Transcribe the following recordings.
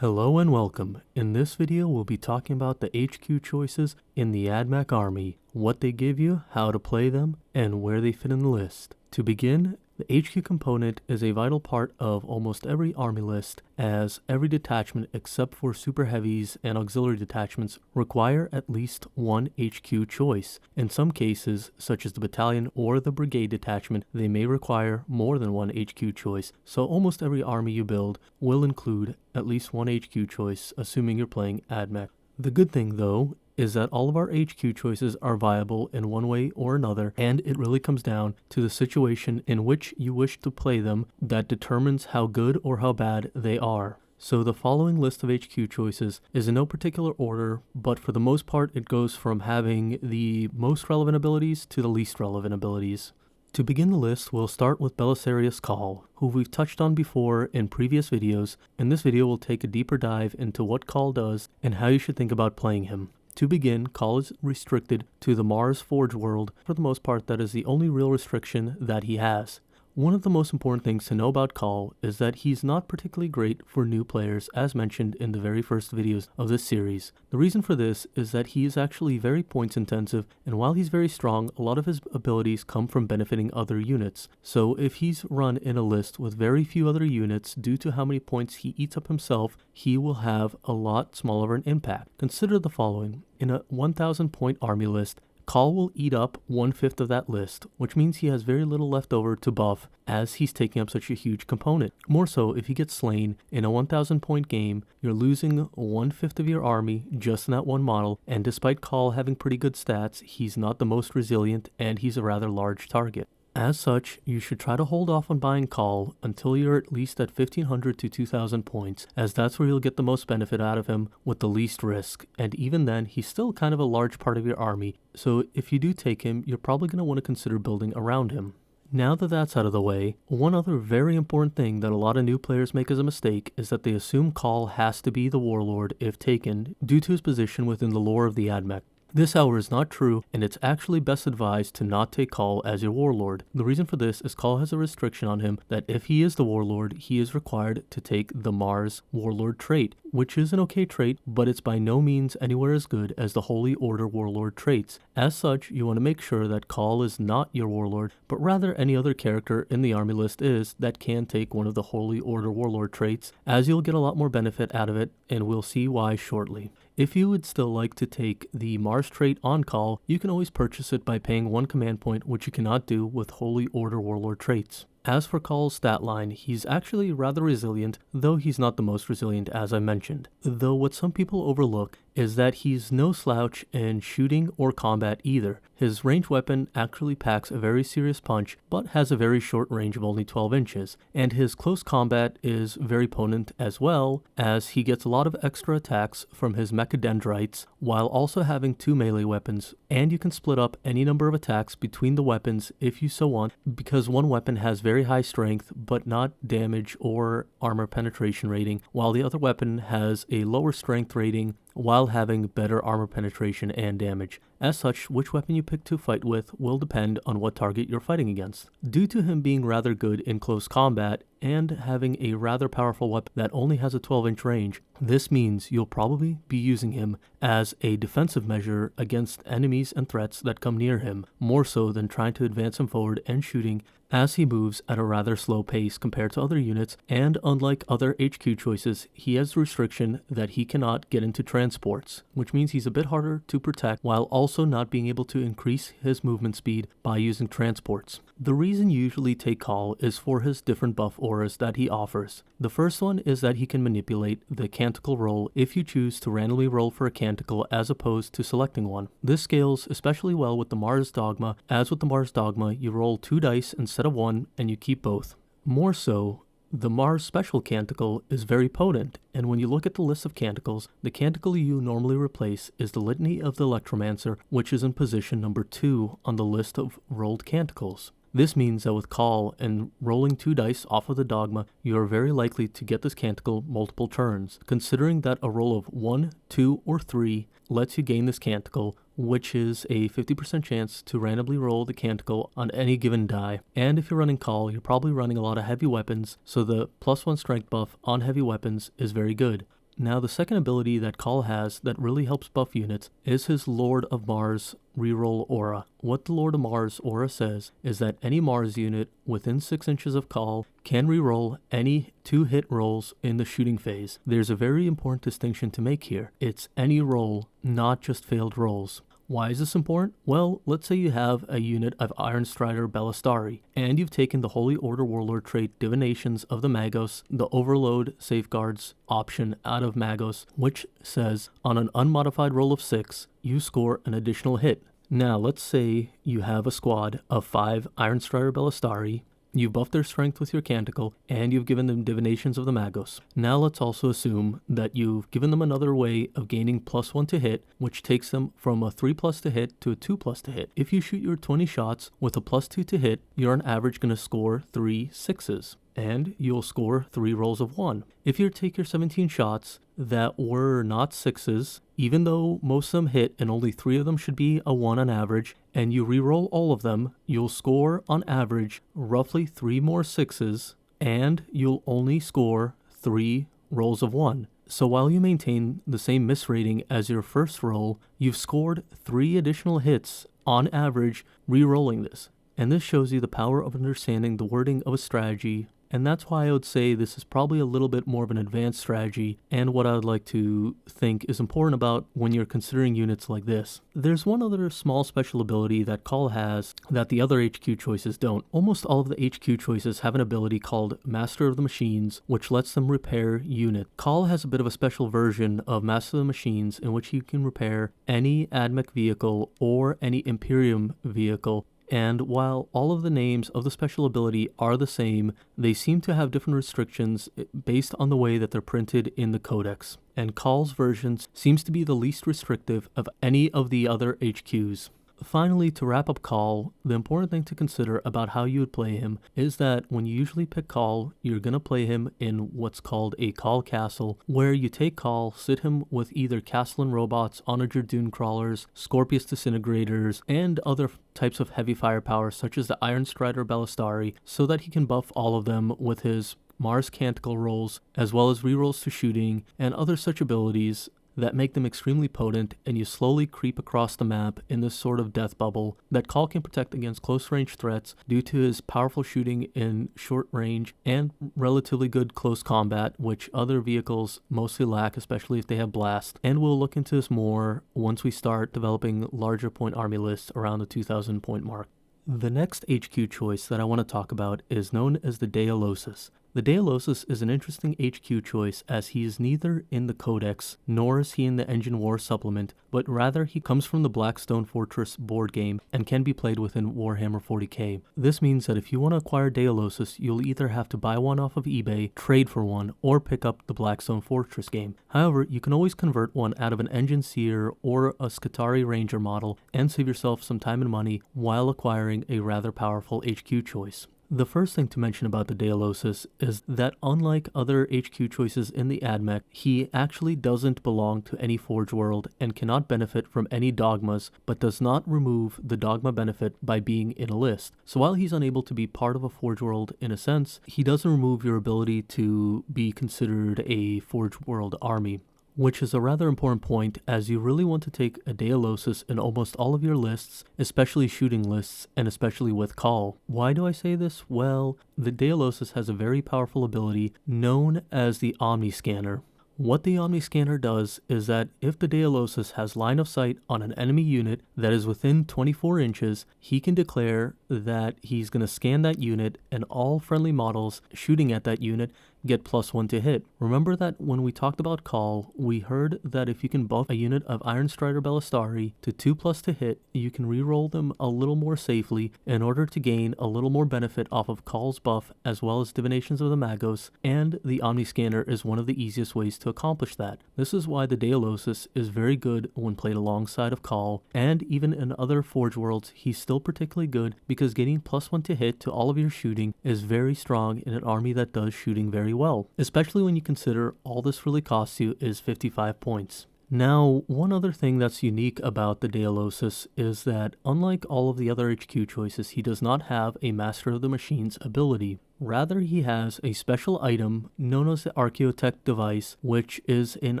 Hello and welcome. In this video we'll be talking about the HQ choices in the Admech army, what they give you, how to play them, and where they fit in the list. To begin, the HQ component is a vital part of almost every army list, as every detachment except for super heavies and auxiliary detachments require at least one HQ choice. In some cases, such as the battalion or the brigade detachment, they may require more than one HQ choice, so almost every army you build will include at least one HQ choice, assuming you're playing Admech. The good thing though is that all of our HQ choices are viable in one way or another, and it really comes down to the situation in which you wish to play them that determines how good or how bad they are. So the following list of HQ choices is in no particular order, but for the most part it goes from having the most relevant abilities to the least relevant abilities. To begin the list, we'll start with Belisarius Cawl, who we've touched on before in previous videos. In this video we'll take a deeper dive into what Cawl does and how you should think about playing him. To begin, Cawl is restricted to the Mars Forge world. For the most part, that is the only real restriction that he has. One of the most important things to know about Cawl is that he's not particularly great for new players, as mentioned in the very first videos of this series. The reason for this is that he is actually very points intensive, and while he's very strong, a lot of his abilities come from benefiting other units. So if he's run in a list with very few other units, due to how many points he eats up himself, he will have a lot smaller an impact. Consider the following. In a 1000 point army list, Cawl will eat up 1/5 of that list, which means he has very little left over to buff as he's taking up such a huge component. More so, if he gets slain in a 1000 point game, you're losing 1/5 of your army just in that one model, and despite Cawl having pretty good stats, he's not the most resilient and he's a rather large target. As such, you should try to hold off on buying Cawl until you're at least at 1500 to 2000 points, as that's where you'll get the most benefit out of him with the least risk, and even then, he's still kind of a large part of your army, so if you do take him, you're probably going to want to consider building around him. Now that that's out of the way, one other very important thing that a lot of new players make as a mistake is that they assume Cawl has to be the warlord if taken, due to his position within the lore of the Admech. This, however, is not true, and it's actually best advised to not take Cawl as your warlord. The reason for this is Cawl has a restriction on him that if he is the warlord, he is required to take the Mars warlord trait, which is an okay trait, but it's by no means anywhere as good as the Holy Order warlord traits. As such, you want to make sure that Cawl is not your warlord, but rather any other character in the army list is that can take one of the Holy Order warlord traits, as you'll get a lot more benefit out of it, and we'll see why shortly. If you would still like to take the Mars trait on Cawl, you can always purchase it by paying one command point, which you cannot do with Holy Order warlord traits. As for Cawl's stat line, he's actually rather resilient, though he's not the most resilient as I mentioned. Though what some people overlook is that he's no slouch in shooting or combat either. His ranged weapon actually packs a very serious punch, but has a very short range of only 12 inches, and his close combat is very potent as well, as he gets a lot of extra attacks from his mechadendrites, while also having 2 melee weapons, and you can split up any number of attacks between the weapons if you so want, because one weapon has very high strength but not damage or armor penetration rating, while the other weapon has a lower strength rating while having better armor penetration and damage. As such, which weapon you pick to fight with will depend on what target you're fighting against. Due to him being rather good in close combat and having a rather powerful weapon that only has a 12-inch range, this means you'll probably be using him as a defensive measure against enemies and threats that come near him, more so than trying to advance him forward and shooting, as he moves at a rather slow pace compared to other units, and unlike other HQ choices, he has the restriction that he cannot get into transports, which means he's a bit harder to protect while also not being able to increase his movement speed by using transports. The reason you usually take Cawl is for his different buff auras that he offers. The first one is that he can manipulate the canticle roll if you choose to randomly roll for a canticle as opposed to selecting one. This scales especially well with the Mars Dogma, as with the Mars Dogma you roll 2 dice instead of 1 and you keep both. More so, the Mars Special Canticle is very potent, and when you look at the list of canticles, the canticle you normally replace is the Litany of the Electromancer, which is in position number 2 on the list of rolled canticles. This means that with Cawl and rolling 2 dice off of the Dogma, you are very likely to get this canticle multiple turns, considering that a roll of 1, 2, or 3 lets you gain this canticle, which is a 50% chance to randomly roll the canticle on any given die. And if you're running Cawl, you're probably running a lot of heavy weapons, so the +1 strength buff on heavy weapons is very good. Now, the second ability that Call has that really helps buff units is his Lord of Mars reroll aura. What the Lord of Mars aura says is that any Mars unit within 6 inches of Call can reroll any 2 hit rolls in the shooting phase. There's a very important distinction to make here. It's any roll, not just failed rolls. Why is this important? Well, let's say you have a unit of Iron Strider Ballistari, and you've taken the Holy Order Warlord trait Divinations of the Magos, the Overload Safeguards option out of Magos, which says on an unmodified roll of 6, you score an additional hit. Now, let's say you have a squad of 5 Iron Strider Ballistari. You've buffed their strength with your Canticle, and you've given them Divinations of the Magos. Now let's also assume that you've given them another way of gaining +1 to hit, which takes them from a 3+ to hit to a 2+ to hit. If you shoot your 20 shots with a +2 to hit, you're on average going to score 3 6s, and you'll score 3 rolls of 1. If you take your 17 shots that were not 6s, even though most of them hit and only 3 of them should be a 1 on average, and you reroll all of them, you'll score on average roughly 3 more 6s, and you'll only score 3 rolls of 1. So while you maintain the same miss rating as your first roll, you've scored 3 additional hits on average re-rolling this. And this shows you the power of understanding the wording of a strategy, and that's why I would say this is probably a little bit more of an advanced strategy, and what I would like to think is important about when you're considering units like this. There's one other small special ability that Call has that the other HQ choices don't. Almost all of the HQ choices have an ability called Master of the Machines, which lets them repair unit. Call has a bit of a special version of Master of the Machines in which you can repair any Admech vehicle or any Imperium vehicle. And while all of the names of the special ability are the same, they seem to have different restrictions based on the way that they're printed in the codex. And Call's versions seems to be the least restrictive of any of the other HQs. Finally, to wrap up Call, the important thing to consider about how you would play him is that when you usually pick Call, you're going to play him in what's called a Call Castle, where you take Call, sit him with either Castellan robots, Onager Dune Crawlers, Scorpius Disintegrators, and other types of heavy firepower such as the Iron Strider Ballistari, so that he can buff all of them with his Mars Canticle rolls, as well as rerolls to shooting, and other such abilities that make them extremely potent, and you slowly creep across the map in this sort of death bubble that Call can protect against close range threats due to his powerful shooting in short range and relatively good close combat, which other vehicles mostly lack, especially if they have blast. And we'll look into this more once we start developing larger point army lists around the 2,000 point mark. The next HQ choice that I want to talk about is known as the Daedalosus. The Daedalosus is an interesting HQ choice as he is neither in the Codex nor is he in the Engine War supplement, but rather he comes from the Blackstone Fortress board game and can be played within Warhammer 40k. This means that if you want to acquire Daedalosus, you'll either have to buy one off of eBay, trade for one, or pick up the Blackstone Fortress game. However, you can always convert one out of an Engine Seer or a Skitarii Ranger model and save yourself some time and money while acquiring a rather powerful HQ choice. The first thing to mention about the Dilosis is that unlike other HQ choices in the Admech, he actually doesn't belong to any Forge World and cannot benefit from any dogmas, but does not remove the dogma benefit by being in a list. So while he's unable to be part of a Forge World in a sense, he doesn't remove your ability to be considered a Forge World army, which is a rather important point as you really want to take a Daedalosus in almost all of your lists, especially shooting lists, and especially with Call. Why do I say this? Well, the Daedalosus has a very powerful ability known as the Omni Scanner. What the Omni Scanner does is that if the Daedalosus has line of sight on an enemy unit that is within 24 inches, he can declare that he's going to scan that unit and all friendly models shooting at that unit get +1 to hit. Remember that when we talked about Call, we heard that if you can buff a unit of Iron Strider Ballistari to 2+ to hit, you can reroll them a little more safely in order to gain a little more benefit off of Call's buff as well as Divinations of the Magos, and the Omni Scanner is one of the easiest ways to accomplish that. This is why the Daedalosus is very good when played alongside of Call, and even in other Forge Worlds, he's still particularly good because getting +1 to hit to all of your shooting is very strong in an army that does shooting very well, especially when you consider all this really costs you is 55 points. Now, one other thing that's unique about the Daedalosus is that unlike all of the other HQ choices, he does not have a Master of the Machines ability. Rather, he has a special item known as the Archaeotech device, which is an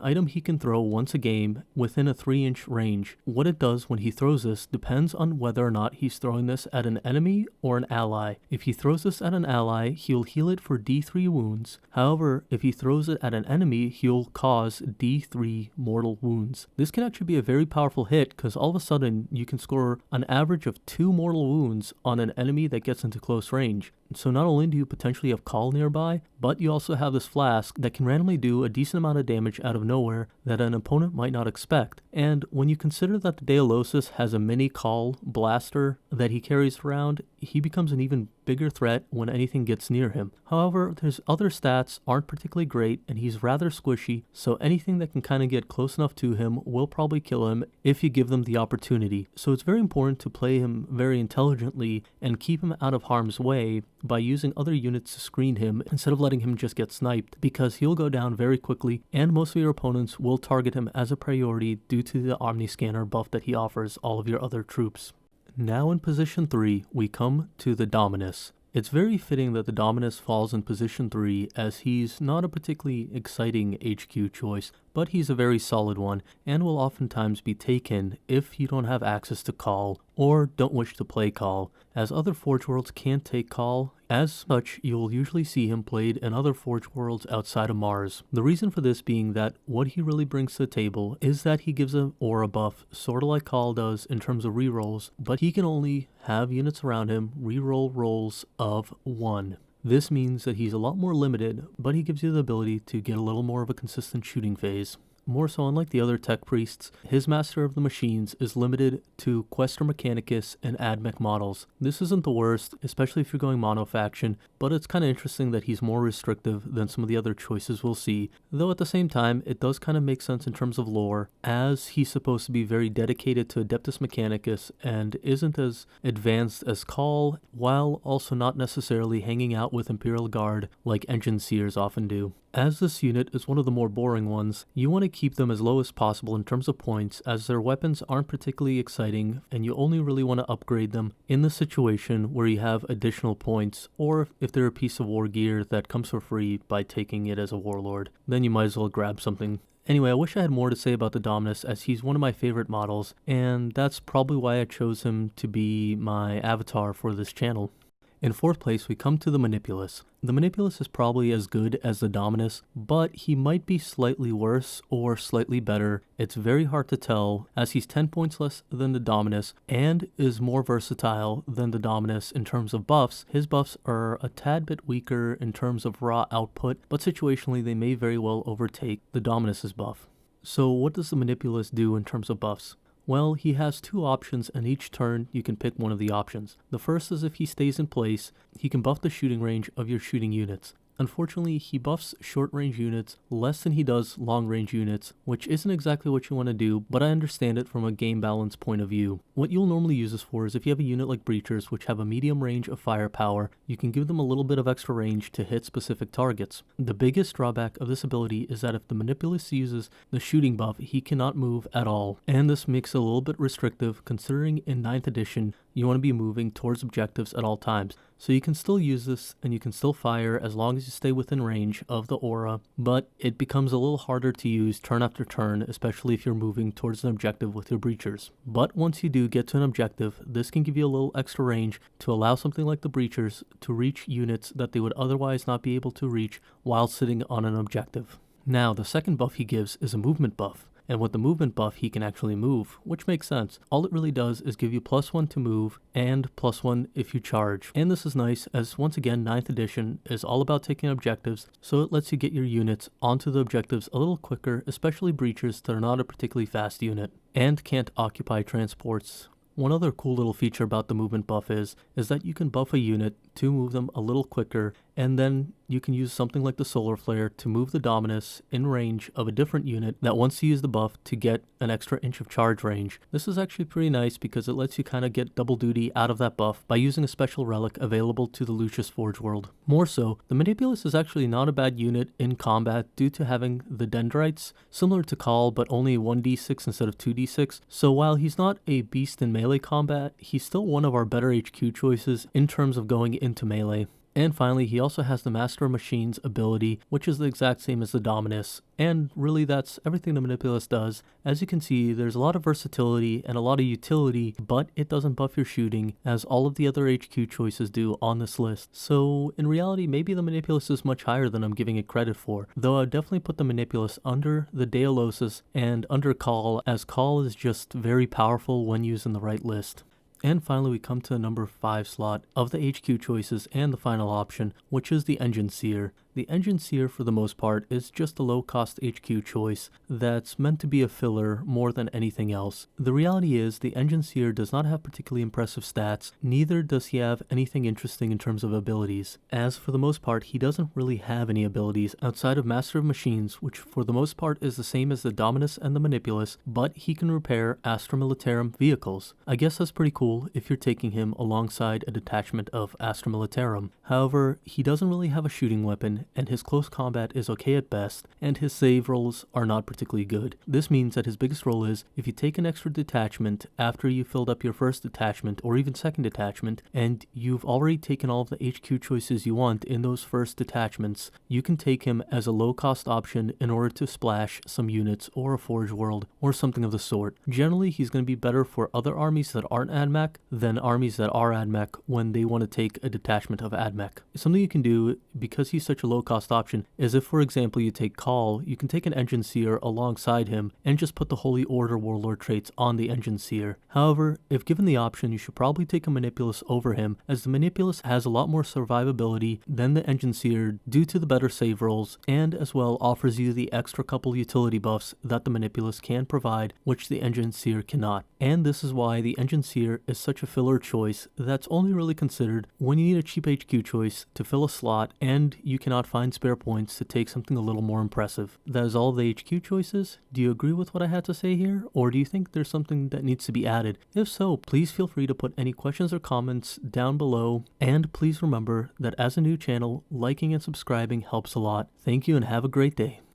item he can throw once a game within a 3-inch range. What it does when he throws this depends on whether or not he's throwing this at an enemy or an ally. If he throws this at an ally, he'll heal it for D3 wounds. However, if he throws it at an enemy, he'll cause D3 mortal wounds. This can actually be a very powerful hit because all of a sudden you can score an average of 2 mortal wounds on an enemy that gets into close range. So not only do you potentially have Call nearby, but you also have this flask that can randomly do a decent amount of damage out of nowhere that an opponent might not expect. And when you consider that the Daedalosus has a mini Call blaster that he carries around, he becomes an even bigger threat when anything gets near him. However, his other stats aren't particularly great and he's rather squishy, so anything that can kind of get close enough to him will probably kill him if you give them the opportunity. So it's very important to play him very intelligently and keep him out of harm's way by using other units to screen him instead of letting him just get sniped, because he'll go down very quickly and most of your opponents will target him as a priority due to the Omniscanner buff that he offers all of your other troops. Now in position 3, we come to the Dominus. It's very fitting that the Dominus falls in position 3 as he's not a particularly exciting HQ choice, but he's a very solid one and will oftentimes be taken if you don't have access to Call or don't wish to play Call, as other Forge Worlds can't take Call. As such, you'll usually see him played in other Forge Worlds outside of Mars. The reason for this being that what he really brings to the table is that he gives an aura buff, sort of like Call does in terms of rerolls, but he can only have units around him reroll rolls of 1. This means that he's a lot more limited, but he gives you the ability to get a little more of a consistent shooting phase. More so, unlike the other tech priests, his Master of the Machines is limited to Questor Mechanicus and Admech models. This isn't the worst, especially if you're going mono faction, but it's kind of interesting that he's more restrictive than some of the other choices we'll see, though at the same time it does kind of make sense in terms of lore, as he's supposed to be very dedicated to Adeptus Mechanicus and isn't as advanced as Call, while also not necessarily hanging out with Imperial Guard like Engine Seers often do. As this unit is one of the more boring ones, you want to keep them as low as possible in terms of points, as their weapons aren't particularly exciting and you only really want to upgrade them in the situation where you have additional points, or if they're a piece of war gear that comes for free by taking it as a warlord, then you might as well grab something. Anyway, I wish I had more to say about the Dominus, as he's one of my favorite models, and that's probably why I chose him to be my avatar for this channel. In 4th place, we come to the Manipulus. The Manipulus is probably as good as the Dominus, but he might be slightly worse or slightly better. It's very hard to tell, as he's 10 points less than the Dominus and is more versatile than the Dominus in terms of buffs. His buffs are a tad bit weaker in terms of raw output, but situationally they may very well overtake the Dominus's buff. So what does the Manipulus do in terms of buffs? Well, he has 2 options, and each turn you can pick one of the options. The first is if he stays in place, he can buff the shooting range of your shooting units. Unfortunately, he buffs short-range units less than he does long-range units, which isn't exactly what you want to do, but I understand it from a game balance point of view. What you'll normally use this for is if you have a unit like Breachers, which have a medium range of firepower, you can give them a little bit of extra range to hit specific targets. The biggest drawback of this ability is that if the Manipulus uses the shooting buff, he cannot move at all, and this makes it a little bit restrictive considering in 9th edition you want to be moving towards objectives at all times. So you can still use this and you can still fire as long as you stay within range of the aura, but it becomes a little harder to use turn after turn, especially if you're moving towards an objective with your Breachers. But once you do get to an objective, this can give you a little extra range to allow something like the Breachers to reach units that they would otherwise not be able to reach while sitting on an objective. Now, the second buff he gives is a movement buff. And with the movement buff, he can actually move, which makes sense. All it really does is give you +1 to move and +1 if you charge. And this is nice, as once again, 9th edition is all about taking objectives, so it lets you get your units onto the objectives a little quicker, especially Breachers that are not a particularly fast unit and can't occupy transports. One other cool little feature about the movement buff is that you can buff a unit to move them a little quicker, and then you can use something like the Solar Flare to move the Dominus in range of a different unit that wants to use the buff to get an extra inch of charge range. This is actually pretty nice because it lets you kind of get double duty out of that buff by using a special relic available to the Lucius Forge world. More so, the Manipulus is actually not a bad unit in combat due to having the Dendrites, similar to Call but only 1d6 instead of 2d6, so while he's not a beast in melee combat, he's still one of our better HQ choices in terms of going into melee. And finally, he also has the Master of Machines ability, which is the exact same as the Dominus. And really, that's everything the Manipulus does. As you can see, there's a lot of versatility and a lot of utility, but it doesn't buff your shooting, as all of the other HQ choices do on this list. So in reality, maybe the Manipulus is much higher than I'm giving it credit for, though I'd definitely put the Manipulus under the Daedalosus and under Call, as Call is just very powerful when used in the right list. And finally, we come to the number 5 slot of the HQ choices and the final option, which is the Engine Seer. The Engine Seer, for the most part, is just a low-cost HQ choice that's meant to be a filler more than anything else. The reality is, the Engine Seer does not have particularly impressive stats, neither does he have anything interesting in terms of abilities, as for the most part, he doesn't really have any abilities outside of Master of Machines, which for the most part is the same as the Dominus and the Manipulus, but he can repair Astra Militarum vehicles. I guess that's pretty cool if you're taking him alongside a detachment of Astra Militarum. However, he doesn't really have a shooting weapon, and his close combat is okay at best, and his save rolls are not particularly good. This means that his biggest role is, if you take an extra detachment after you filled up your first detachment or even second detachment, and you've already taken all of the HQ choices you want in those first detachments, you can take him as a low-cost option in order to splash some units or a Forge World or something of the sort. Generally, he's going to be better for other armies that aren't Admech than armies that are Admech when they want to take a detachment of Admech. Something you can do, because he's such a low-cost option, is if, for example, you take Call, you can take an Engine Seer alongside him and just put the Holy Order Warlord traits on the Engine Seer. However, if given the option, you should probably take a Manipulus over him, as the Manipulus has a lot more survivability than the Engine Seer due to the better save rolls, and as well offers you the extra couple utility buffs that the Manipulus can provide, which the Engine Seer cannot. And this is why the Engine Seer is such a filler choice that's only really considered when you need a cheap HQ choice to fill a slot and you cannot find spare points to take something a little more impressive. That is all the HQ choices. Do you agree with what I had to say here, or do you think there's something that needs to be added? If so, please feel free to put any questions or comments down below, and please remember that as a new channel, liking and subscribing helps a lot. Thank you and have a great day.